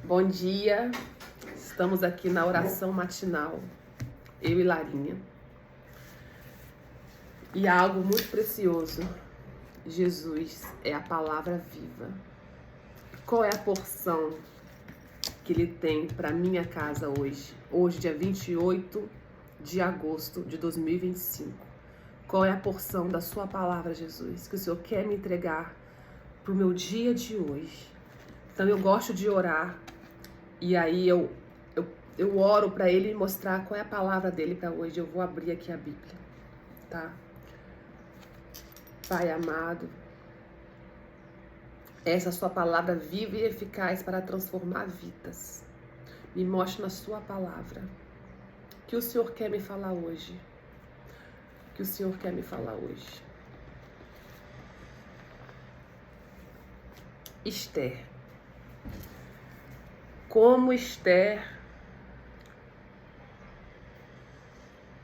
Bom dia, estamos aqui na oração matinal, eu e Larinha. E há algo muito precioso, Jesus é a palavra viva. Qual é a porção que Ele tem para minha casa hoje? Hoje, dia 28 de agosto de 2025. Qual é a porção da sua palavra, Jesus, que o Senhor quer me entregar para o meu dia de hoje? Então eu gosto de orar. E aí eu oro para Ele mostrar qual é a palavra dele para hoje. Eu vou abrir aqui a Bíblia, tá? Pai amado, essa é a sua palavra viva e eficaz para transformar vidas. Me mostre na sua palavra o que o Senhor quer me falar hoje. O que o Senhor quer me falar hoje. Esther. Como Esther,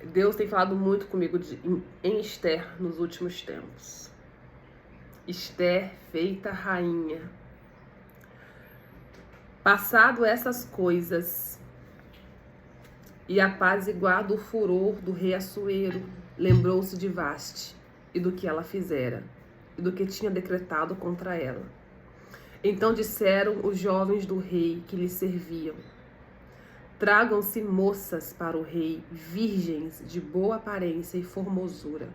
Deus tem falado muito comigo em Esther nos últimos tempos. Esther feita rainha. Passado essas coisas e apaziguado o furor do rei Assuero, lembrou-se de Vaste e do que ela fizera e do que tinha decretado contra ela. Então disseram os jovens do rei que lhe serviam: tragam-se moças para o rei, virgens de boa aparência e formosura.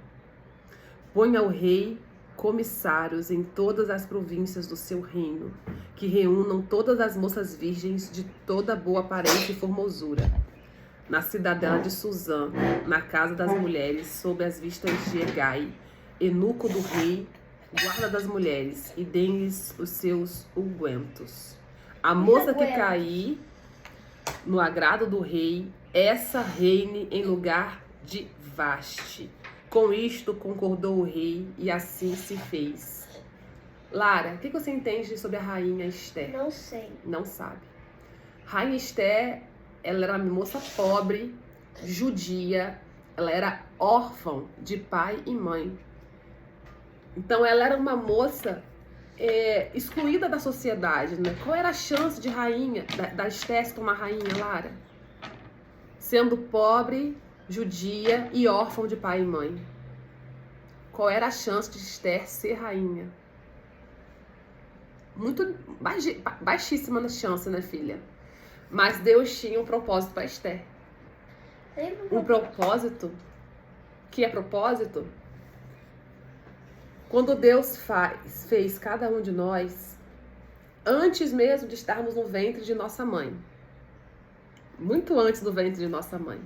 Ponha o rei comissários em todas as províncias do seu reino, que reúnam todas as moças virgens de toda boa aparência e formosura, na cidadela de Suzã, na casa das mulheres, sob as vistas de Hegai, eunuco do rei, guarda das mulheres, e deem-lhes os seus ungüentos. A moça que cair no agrado do rei, essa reine em lugar de Vaste. Com isto concordou o rei, e assim se fez. Lara, o que você entende sobre a rainha Esther? Não sei. Não sabe. Rainha Esther, ela era uma moça pobre, judia, ela era órfã de pai e mãe. Então ela era uma moça excluída da sociedade, né? Qual era a chance de rainha, da Esther se tornar rainha, Lara? Sendo pobre, judia e órfã de pai e mãe. Qual era a chance de Esther ser rainha? Muito baixíssima chance, né, filha? Mas Deus tinha um propósito para Esther. Um propósito? Que é propósito? Quando Deus fez cada um de nós, antes mesmo de estarmos no ventre de nossa mãe, muito antes do ventre de nossa mãe,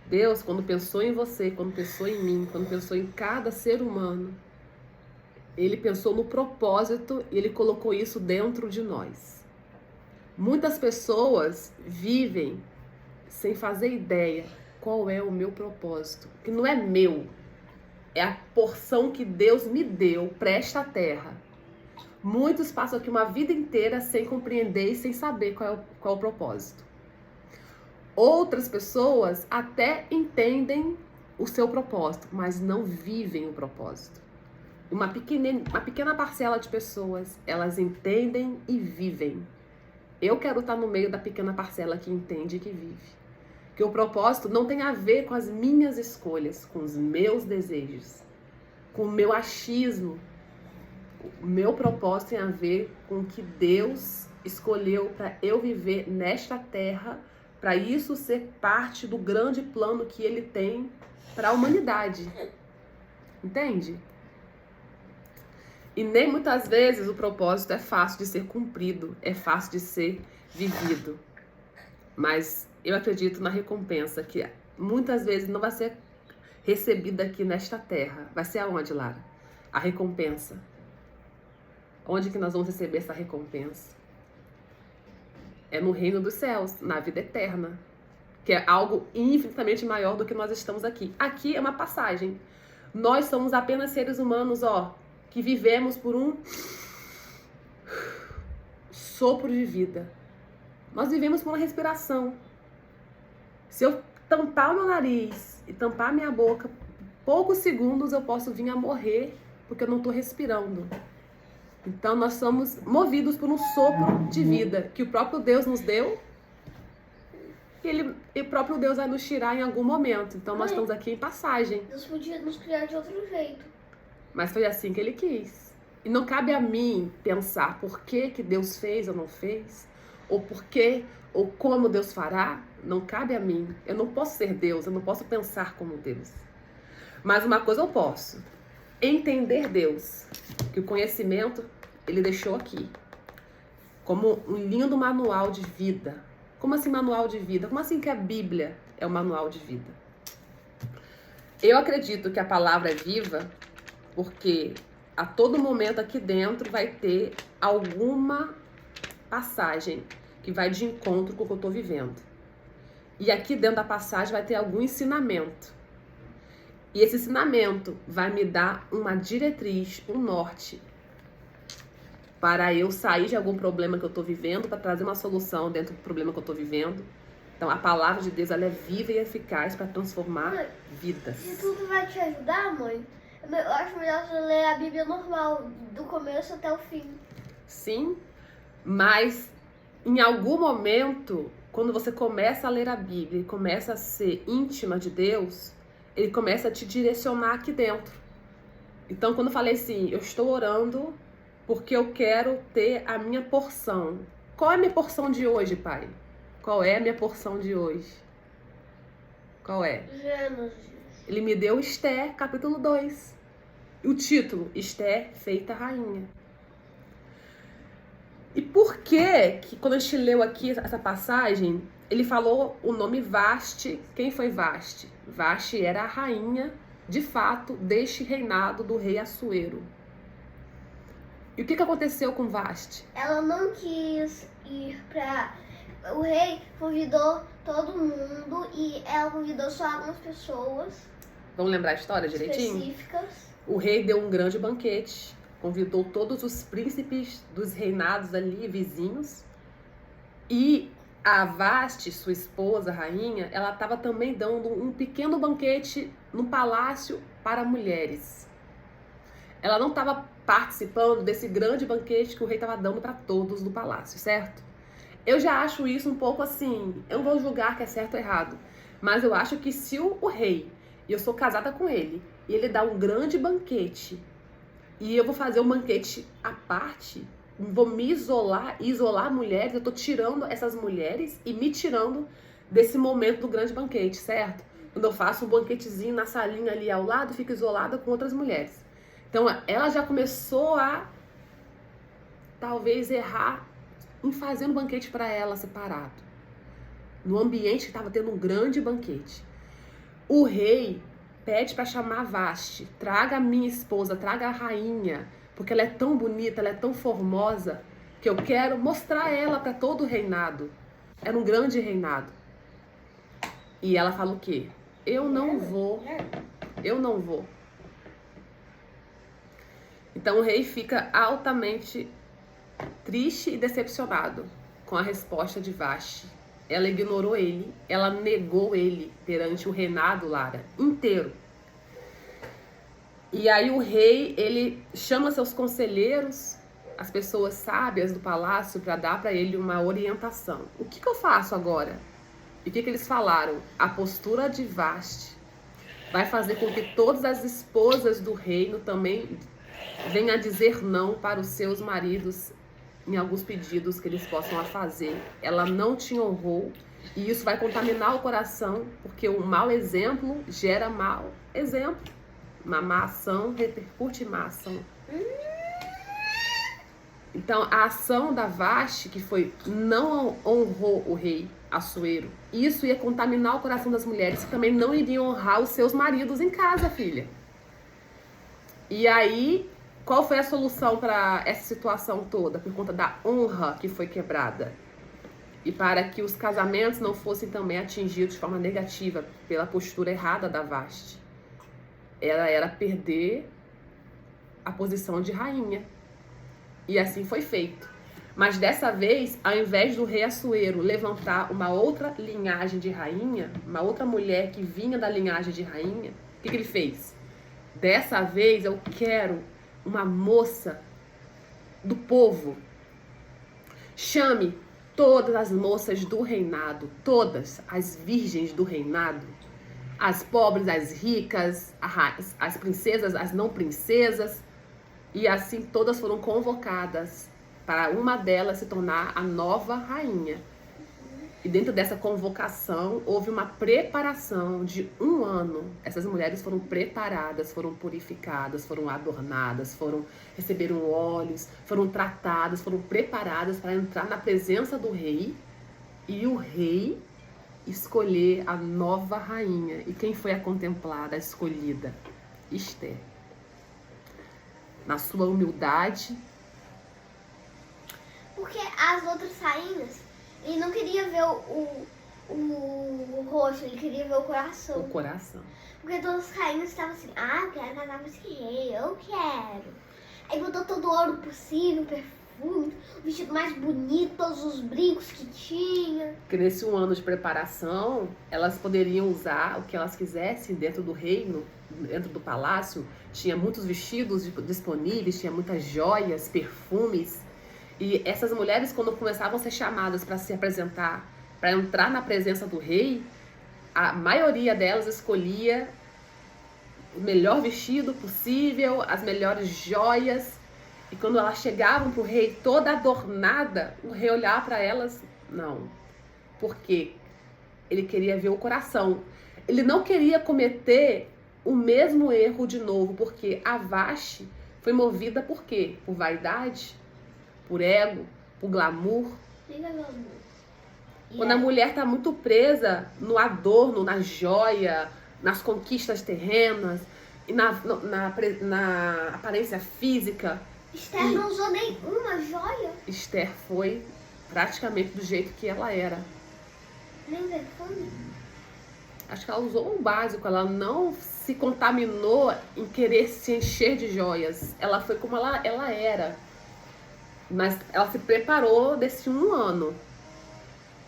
Deus, quando pensou em você, quando pensou em mim, quando pensou em cada ser humano, Ele pensou no propósito e Ele colocou isso dentro de nós. Muitas pessoas vivem sem fazer ideia qual é o meu propósito, que não é meu. É a porção que Deus me deu para esta terra. Muitos passam aqui uma vida inteira sem compreender e sem saber qual é o propósito. Outras pessoas até entendem o seu propósito, mas não vivem o propósito. Uma pequena parcela de pessoas, elas entendem e vivem. Eu quero estar no meio da pequena parcela que entende e que vive. Porque o propósito não tem a ver com as minhas escolhas, com os meus desejos, com o meu achismo. O meu propósito tem a ver com o que Deus escolheu para eu viver nesta terra, para isso ser parte do grande plano que Ele tem para a humanidade. Entende? E nem muitas vezes o propósito é fácil de ser cumprido, é fácil de ser vivido. Mas eu acredito na recompensa, que muitas vezes não vai ser recebida aqui nesta terra. Vai ser aonde, Lara? A recompensa. Onde que nós vamos receber essa recompensa? É no reino dos céus, na vida eterna. Que é algo infinitamente maior do que nós estamos aqui. Aqui é uma passagem. Nós somos apenas seres humanos, que vivemos por um sopro de vida. Nós vivemos por uma respiração. Se eu tampar o meu nariz e tampar a minha boca, poucos segundos eu posso vir a morrer porque eu não estou respirando. Então nós somos movidos por um sopro de vida que o próprio Deus nos deu. E o próprio Deus vai nos tirar em algum momento. Então nós estamos aqui em passagem. Deus podia nos criar de outro jeito. Mas foi assim que ele quis. E não cabe a mim pensar por que Deus fez ou não fez. Ou por que, ou como Deus fará. Não cabe a mim. Eu não posso ser Deus, eu não posso pensar como Deus. Mas uma coisa eu posso. Entender Deus. Que o conhecimento ele deixou aqui. Como um lindo manual de vida. Como assim manual de vida? Como assim que a Bíblia é o manual de vida? Eu acredito que a palavra é viva porque a todo momento aqui dentro vai ter alguma passagem que vai de encontro com o que eu estou vivendo. E aqui dentro da passagem vai ter algum ensinamento. E esse ensinamento vai me dar uma diretriz, um norte, para eu sair de algum problema que eu estou vivendo, para trazer uma solução dentro do problema que eu estou vivendo. Então, a palavra de Deus, ela é viva e eficaz para transformar vidas. Se tudo vai te ajudar, mãe, eu acho melhor você ler a Bíblia normal, do começo até o fim. Sim, mas em algum momento, quando você começa a ler a Bíblia e começa a ser íntima de Deus, ele começa a te direcionar aqui dentro. Então, quando eu falei assim, eu estou orando porque eu quero ter a minha porção. Qual é a minha porção de hoje, Pai? Qual é a minha porção de hoje? Qual é? Gênesis. Ele me deu Esther, capítulo 2. O título, Esther, feita rainha. E por que quando a gente leu aqui essa passagem, ele falou o nome Vasti? Quem foi Vasti? Vasti era a rainha, de fato, deste reinado do rei Assuero. E o que aconteceu com Vasti? Ela não quis ir pra... O rei convidou todo mundo e ela convidou só algumas pessoas. Vamos lembrar a história direitinho? Específicas. O rei deu um grande banquete, convidou todos os príncipes dos reinados ali, vizinhos. E a Vasti, sua esposa, a rainha, ela estava também dando um pequeno banquete no palácio para mulheres. Ela não estava participando desse grande banquete que o rei estava dando para todos do palácio, certo? Eu já acho isso um pouco assim, eu não vou julgar que é certo ou errado, mas eu acho que se o rei, e eu sou casada com ele, e ele dá um grande banquete, e eu vou fazer um banquete à parte, vou me isolar mulheres, eu tô tirando essas mulheres e me tirando desse momento do grande banquete, certo? Quando eu faço um banquetezinho na salinha ali ao lado, fico isolada com outras mulheres. Então, ela já começou a, talvez, errar em fazer um banquete para ela separado. No ambiente que estava tendo um grande banquete. O rei pede para chamar Vasti. Traga a minha esposa, traga a rainha, porque ela é tão bonita, ela é tão formosa, que eu quero mostrar ela para todo o reinado. Era um grande reinado. E ela fala o quê? Eu não vou. Então o rei fica altamente triste e decepcionado com a resposta de Vasti. Ela ignorou ele, ela negou ele perante o reinado, Lara, inteiro. E aí o rei, ele chama seus conselheiros, as pessoas sábias do palácio, para dar para ele uma orientação. O que eu faço agora? E o que eles falaram? A postura de Vasti vai fazer com que todas as esposas do reino também venham a dizer não para os seus maridos em alguns pedidos que eles possam fazer. Ela não te honrou e isso vai contaminar o coração, porque o mau exemplo gera mau exemplo. Uma má ação repercute em má ação. Então, a ação da Vasti, que foi não honrou o rei Assuero, isso ia contaminar o coração das mulheres que também não iriam honrar os seus maridos em casa, filha. E aí, qual foi a solução para essa situação toda? Por conta da honra que foi quebrada. E para que os casamentos não fossem também atingidos de forma negativa pela postura errada da Vasti. Ela era perder a posição de rainha. E assim foi feito. Mas dessa vez, ao invés do rei Assuero levantar uma outra linhagem de rainha, uma outra mulher que vinha da linhagem de rainha, o que ele fez? Dessa vez eu quero uma moça do povo. Chame todas as moças do reinado, todas as virgens do reinado, as pobres, as ricas, as princesas, as não princesas, e assim todas foram convocadas para uma delas se tornar a nova rainha. E dentro dessa convocação houve uma preparação de 1 ano. Essas mulheres foram preparadas, foram purificadas, foram adornadas, receberam óleos, foram tratadas, foram preparadas para entrar na presença do rei e o rei escolher a nova rainha. E quem foi a contemplada, a escolhida? Esther. Na sua humildade. Porque as outras rainhas, ele não queria ver o rosto, ele queria ver o coração. O coração. Porque todas as rainhas estavam assim, eu quero casar com esse rei, eu quero. Aí botou todo o ouro possível, perfume, o vestido mais bonito, todos os brincos que tinha. Porque nesse 1 ano de preparação, elas poderiam usar o que elas quisessem dentro do reino, dentro do palácio. Tinha muitos vestidos disponíveis, tinha muitas joias, perfumes. E essas mulheres, quando começavam a ser chamadas para se apresentar, para entrar na presença do rei, a maioria delas escolhia o melhor vestido possível, as melhores joias. E quando elas chegavam para o rei toda adornada, o rei olhava para elas, não. Porque ele queria ver o coração. Ele não queria cometer o mesmo erro de novo, porque a Vashti foi movida por quê? Por vaidade? Por ego, por glamour. Quando a mulher está muito presa no adorno, na joia, nas conquistas terrenas, e na aparência física. Esther não usou nenhuma joia. Esther foi praticamente do jeito que ela era. Nem perfume. Acho que ela usou o básico, ela não se contaminou em querer se encher de joias. Ela foi como ela era. Mas ela se preparou desse 1 ano.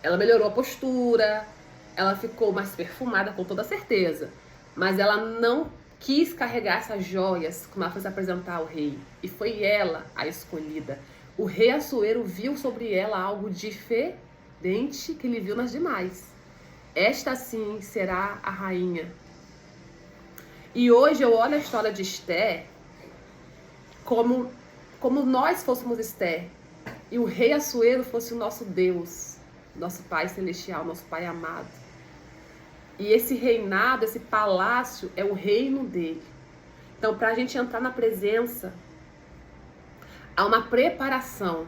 Ela melhorou a postura, ela ficou mais perfumada, com toda certeza. Mas ela não quis carregar essas joias quando ela foi se apresentar ao rei. E foi ela a escolhida. O rei Assuero viu sobre ela algo diferente que ele viu nas demais. Esta sim será a rainha. E hoje eu olho a história de Esther como nós fôssemos Esther e o rei Assuero fosse o nosso Deus, nosso Pai Celestial, nosso Pai amado. E esse reinado, esse palácio é o reino dele. Então, para a gente entrar na presença, há uma preparação.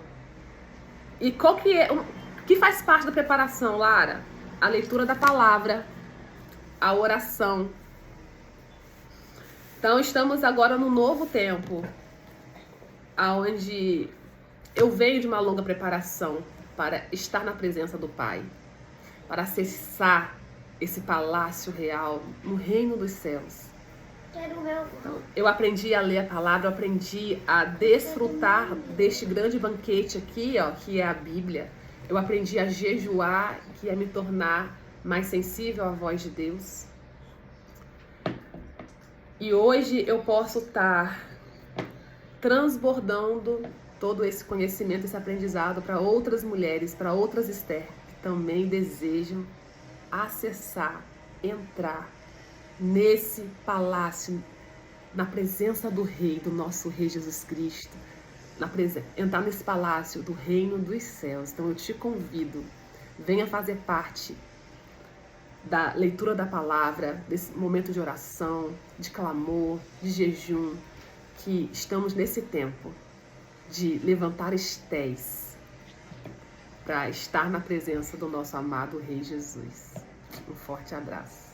E qual que é? O que faz parte da preparação, Lara? A leitura da palavra, a oração. Então, estamos agora no novo tempo, onde eu venho de uma longa preparação para estar na presença do Pai, para acessar esse palácio real no reino dos céus. Então, eu aprendi a ler a palavra, eu aprendi a desfrutar deste grande banquete aqui, que é a Bíblia. Eu aprendi a jejuar, que é me tornar mais sensível à voz de Deus. E hoje eu posso estar transbordando todo esse conhecimento, esse aprendizado para outras mulheres, para outras Esther, que também desejam acessar, entrar nesse palácio, na presença do Rei, do nosso Rei Jesus Cristo, entrar nesse palácio do reino dos céus. Então eu te convido, venha fazer parte da leitura da palavra, desse momento de oração, de clamor, de jejum, que estamos nesse tempo de levantar Estés para estar na presença do nosso amado Rei Jesus. Um forte abraço.